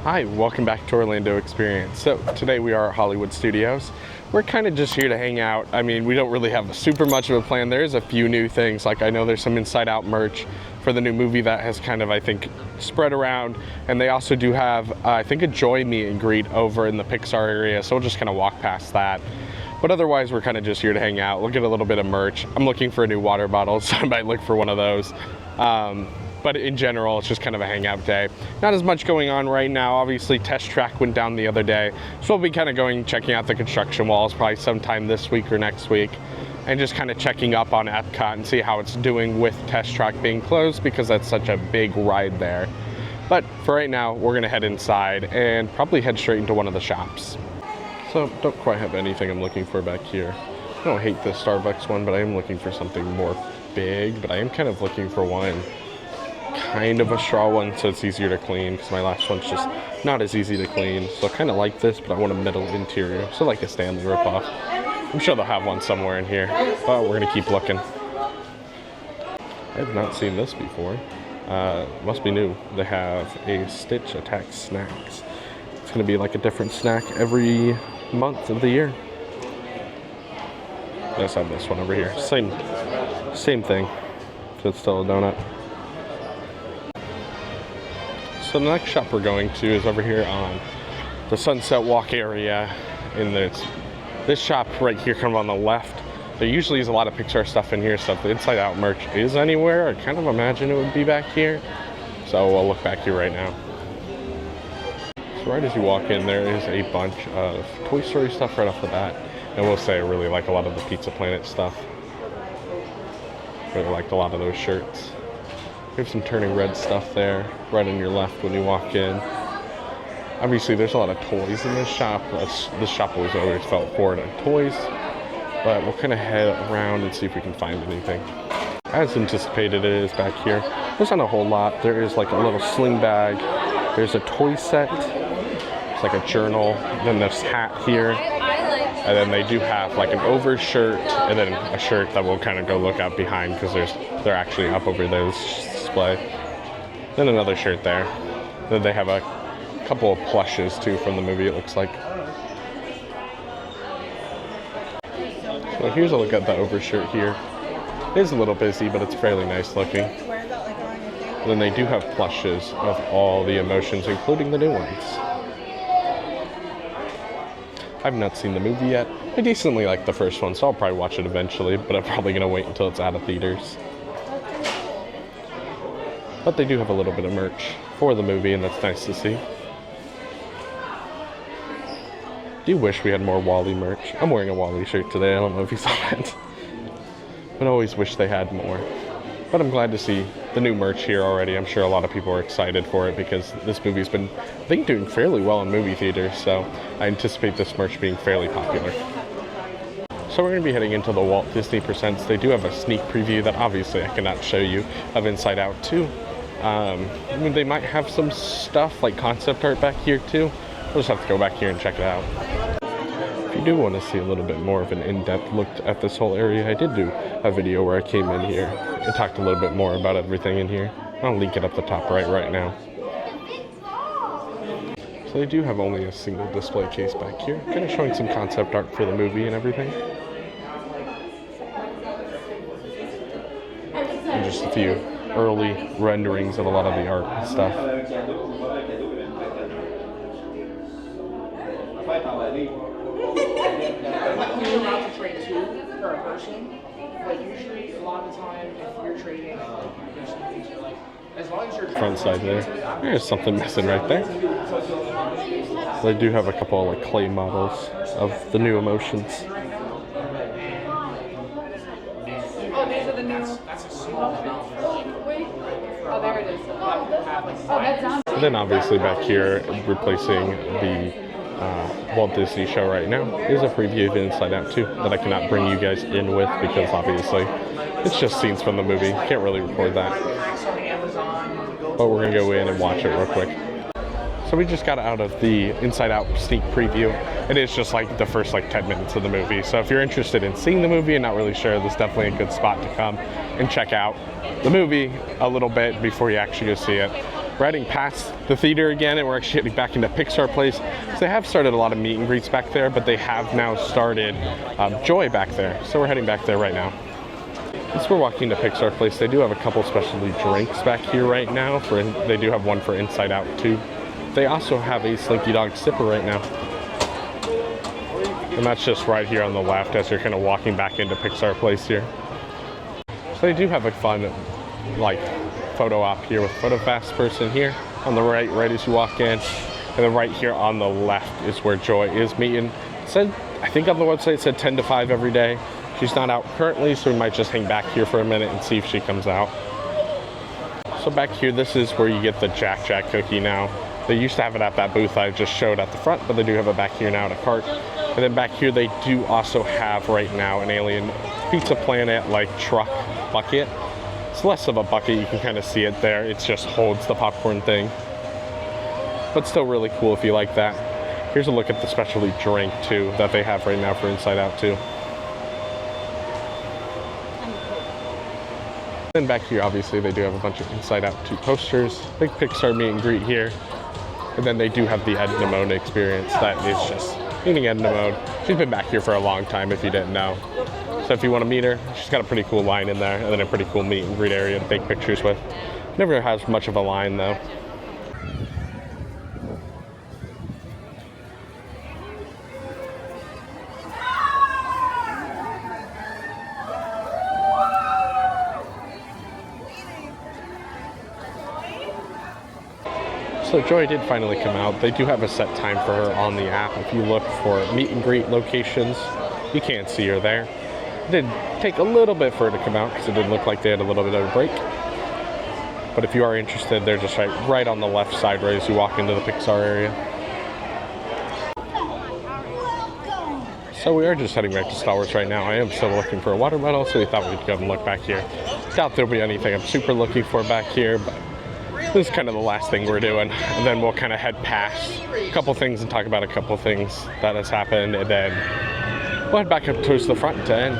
Hi, welcome back to Orlando Experience. So today we are at Hollywood Studios. We're kind of just here to hang out. I mean, we don't really have super much of a plan. There's a few new things, like I know there's some Inside Out merch for the new movie that has kind of, I think, spread around. And they also do have, I think, a Joy meet and greet over in the Pixar area, so we'll just kind of walk past that. But otherwise, we're kind of just here to hang out. We'll get a little bit of merch. I'm looking for a new water bottle, so I might look for one of those. But in general, it's just kind of a hangout day. Not as much going on right now. Obviously, Test Track went down the other day. So we'll be kind of going, checking out the construction walls probably sometime this week or next week. And just kind of checking up on Epcot and see how it's doing with Test Track being closed, because that's such a big ride there. But for right now, we're gonna head inside and probably head straight into one of the shops. So don't quite have anything I'm looking for back here. I don't hate the Starbucks one, but I am looking for something more big. But I am kind of looking for one, kind of a straw one, so it's easier to clean, because my last one's just not as easy to clean. So I kind of like this, but I want a metal interior, so like a Stanley ripoff. I'm sure they'll have one somewhere in here, but we're gonna keep looking. I have not seen this before. Must be new. They have a Stitch Attack Snacks. It's gonna be like a different snack every month of the year. Let's have this one over here. Same thing. So it's still a donut. So the next shop we're going to is over here on the Sunset Walk area. In this shop right here, kind of on the left. There usually is a lot of Pixar stuff in here, so if the Inside Out merch is anywhere, I kind of imagine it would be back here. So we'll look back here right now. So right as you walk in, there is a bunch of Toy Story stuff right off the bat. And we'll say I really like a lot of the Pizza Planet stuff. Really liked a lot of those shirts. We have some Turning Red stuff there, right on your left when you walk in. Obviously, there's a lot of toys in this shop. This shop always felt forward on toys. But we'll kind of head around and see if we can find anything. As anticipated, it is back here. There's not a whole lot. There is like a little sling bag. There's a toy set. It's like a journal. Then this hat here. And then they do have like an overshirt and then a shirt that we'll kind of go look out behind, because they're actually up over those display. Then another shirt there. Then they have a couple of plushes too from the movie, it looks like. So here's a look at the overshirt here. It is a little busy, but it's fairly nice looking. And then they do have plushes of all the emotions, including the new ones. I've not seen the movie yet. I decently like the first one, so I'll probably watch it eventually, but I'm probably gonna wait until it's out of theaters. But they do have a little bit of merch for the movie, and that's nice to see. Do wish we had more Wall-E merch. I'm wearing a Wall-E shirt today, I don't know if you saw that. But I always wish they had more. But I'm glad to see the new merch here already. I'm sure a lot of people are excited for it, because this movie's been, I think, doing fairly well in movie theaters, so I anticipate this merch being fairly popular. So we're going to be heading into the Walt Disney Presents. They do have a sneak preview that obviously I cannot show you of Inside Out 2. I mean, they might have some stuff like concept art back here too. We'll just have to go back here and check it out. If you do want to see a little bit more of an in-depth look at this whole area, I did do a video where I came in here and talked a little bit more about everything in here. I'll link it up the top right now. So they do have only a single display case back here, kind of showing some concept art for the movie and everything. And just a few early renderings of a lot of the art and stuff. You're allowed to trade two per person, but usually a lot of the time if you're trading, there's some things you're like, as long as you're front side there. There's something missing right there. They do have a couple of like clay models of the new emotions. Oh, these are the new. That's a small amount. Oh, there it is. And then obviously back here, replacing the Walt Disney show right now is a preview of Inside Out 2 that I cannot bring you guys in with, because obviously it's just scenes from the movie. Can't really record that. But we're gonna go in and watch it real quick. So we just got out of the Inside Out sneak preview. It is just like the first like 10 minutes of the movie. So if you're interested in seeing the movie and not really sure, this is definitely a good spot to come and check out the movie a little bit before you actually go see it. We're heading past the theater again, and we're actually heading back into Pixar Place. So they have started a lot of meet and greets back there, but they have now started Joy back there. So we're heading back there right now. As we're walking to Pixar Place, they do have a couple specialty drinks back here right now. They do have one for Inside Out too. They also have a Slinky Dog sipper right now. And that's just right here on the left as you're kind of walking back into Pixar Place here. So they do have a fun, like, photo op here with Photo Fast person here on the right as you walk in. And then right here on the left is where Joy is meeting. It said, I think on the website it said 10 to 5 every day. She's not out currently, so we might just hang back here for a minute and see if she comes out. So back here, this is where you get the Jack Jack cookie now. They used to have it at that booth I just showed at the front, but they do have it back here now in a cart. And then back here, they do also have right now an Alien Pizza Planet like truck bucket. It's less of a bucket, you can kind of see it there. It just holds the popcorn thing. But still really cool if you like that. Here's a look at the specialty drink too that they have right now for Inside Out too. Then back here, obviously, they do have a bunch of Inside Out 2 posters. Big Pixar meet and greet here. And then they do have the Edna Mode experience. That is just meeting Edna Mode. She's been back here for a long time if you didn't know. So if you want to meet her, she's got a pretty cool line in there, and then a pretty cool meet and greet area to take pictures with. Never has much of a line though. So Joy did finally come out. They do have a set time for her on the app. If you look for meet and greet locations, you can't see her there. It did take a little bit for her to come out because it did look like they had a little bit of a break. But if you are interested, they're just right on the left side right as you walk into the Pixar area. So we are just heading back to Star Wars right now. I am still looking for a water bottle, so we thought we'd go and look back here. Doubt there'll be anything I'm super looking for back here, but this is kind of the last thing we're doing, and then we'll kind of head past a couple things and talk about a couple things that has happened, and then we'll head back up towards the front to end.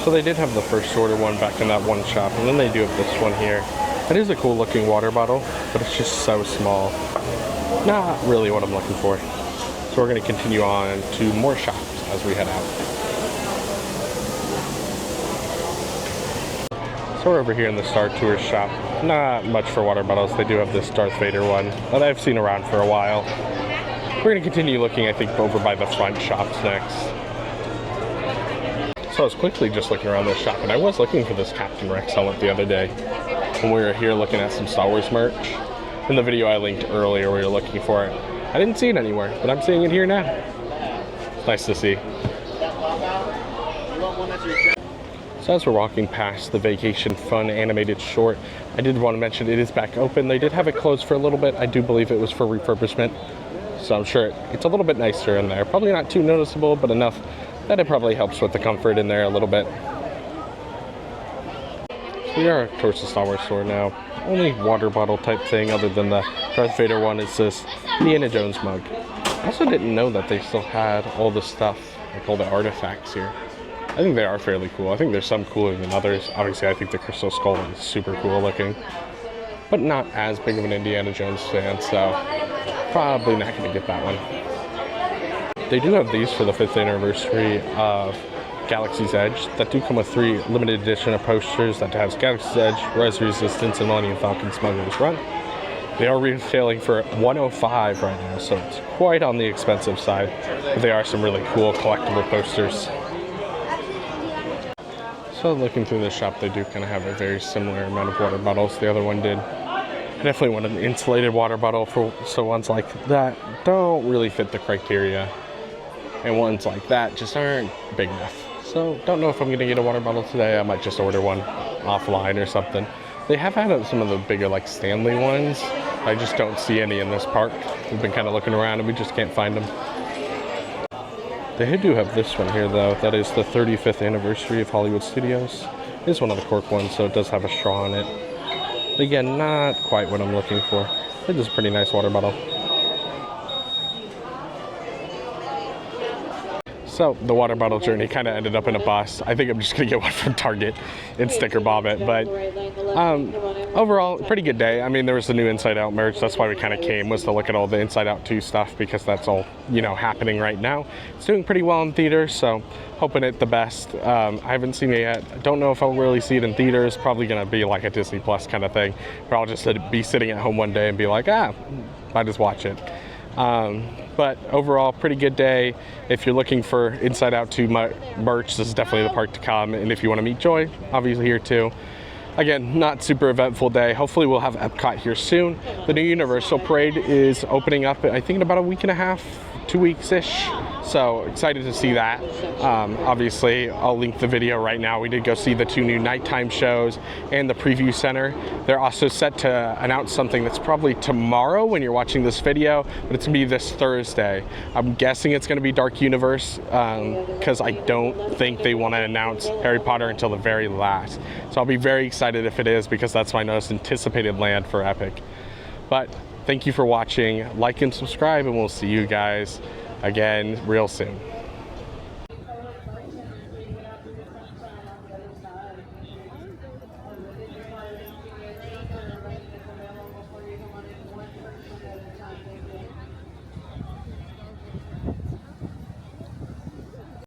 So they did have the first order one back in that one shop, and then they do have this one here. It is a cool looking water bottle, but it's just so small. Not really what I'm looking for. So we're going to continue on to more shops as we head out. So we're over here in the Star Tours shop. Not much for water bottles. They do have this Darth Vader one that I've seen around for a while. We're going to continue looking, I think, over by the front shops next. So I was quickly just looking around this shop, and I was looking for this Captain Rex helmet the other day when we were here looking at some Star Wars merch. In the video I linked earlier, we were looking for it. I didn't see it anywhere, but I'm seeing it here now. It's nice to see. So as we're walking past the Vacation Fun animated short, I did want to mention it is back open. They did have it closed for a little bit. I do believe it was for refurbishment, so I'm sure it's a little bit nicer in there. Probably not too noticeable, but enough that it probably helps with the comfort in there a little bit. So we are towards the Star Wars store now. Only water bottle type thing other than the Darth Vader one is this Indiana Jones mug. I also didn't know that they still had all the stuff, like all the artifacts here. I think they are fairly cool. I think there's some cooler than others. Obviously, I think the Crystal Skull is super cool looking, but not as big of an Indiana Jones fan, so probably not going to get that one. They do have these for the 5th anniversary of Galaxy's Edge that do come with 3 limited edition of posters that has Galaxy's Edge, Rise Resistance, and Millennium Falcon Smuggler's Run. They are retailing for $105 right now, so it's quite on the expensive side, but they are some really cool collectible posters. So looking through the shop, they do kind of have a very similar amount of water bottles. The other one did. I definitely want an insulated water bottle, so ones like that don't really fit the criteria. And ones like that just aren't big enough. So don't know if I'm gonna get a water bottle today. I might just order one offline or something. They have had some of the bigger like Stanley ones. I just don't see any in this park. We've been kind of looking around and we just can't find them. They do have this one here though. That is the 35th anniversary of Hollywood Studios. It is one of the cork ones, so it does have a straw in it. But again, not quite what I'm looking for. It is a pretty nice water bottle. So the water bottle journey kind of ended up in a bust. I think I'm just gonna get one from Target and sticker bob it. But overall, pretty good day. I mean, there was the new Inside Out merch. That's why we kind of came, was to look at all the Inside Out 2 stuff, because that's all, you know, happening right now. It's doing pretty well in theaters, so hoping it the best. I haven't seen it yet. I don't know if I'll really see it in theaters. Probably gonna be like a Disney Plus kind of thing, where I'll just be sitting at home one day and be like, might just watch it. But overall, pretty good day. If you're looking for Inside Out 2 merch, this is definitely the park to come. And if you want to meet Joy, obviously here too. Again, not super eventful day. Hopefully we'll have Epcot here soon. The new Universal Parade is opening up, I think, in about a week and a half, 2 weeks-ish. So excited to see that. Obviously, I'll link the video right now. We did go see the 2 new nighttime shows and the preview center. They're also set to announce something that's probably tomorrow when you're watching this video, but it's gonna be this Thursday. I'm guessing it's gonna be Dark Universe, because I don't think they want to announce Harry Potter until the very last. So I'll be very excited if it is, because that's my most anticipated land for Epic. But thank you for watching. Like and subscribe, and we'll see you guys again real soon.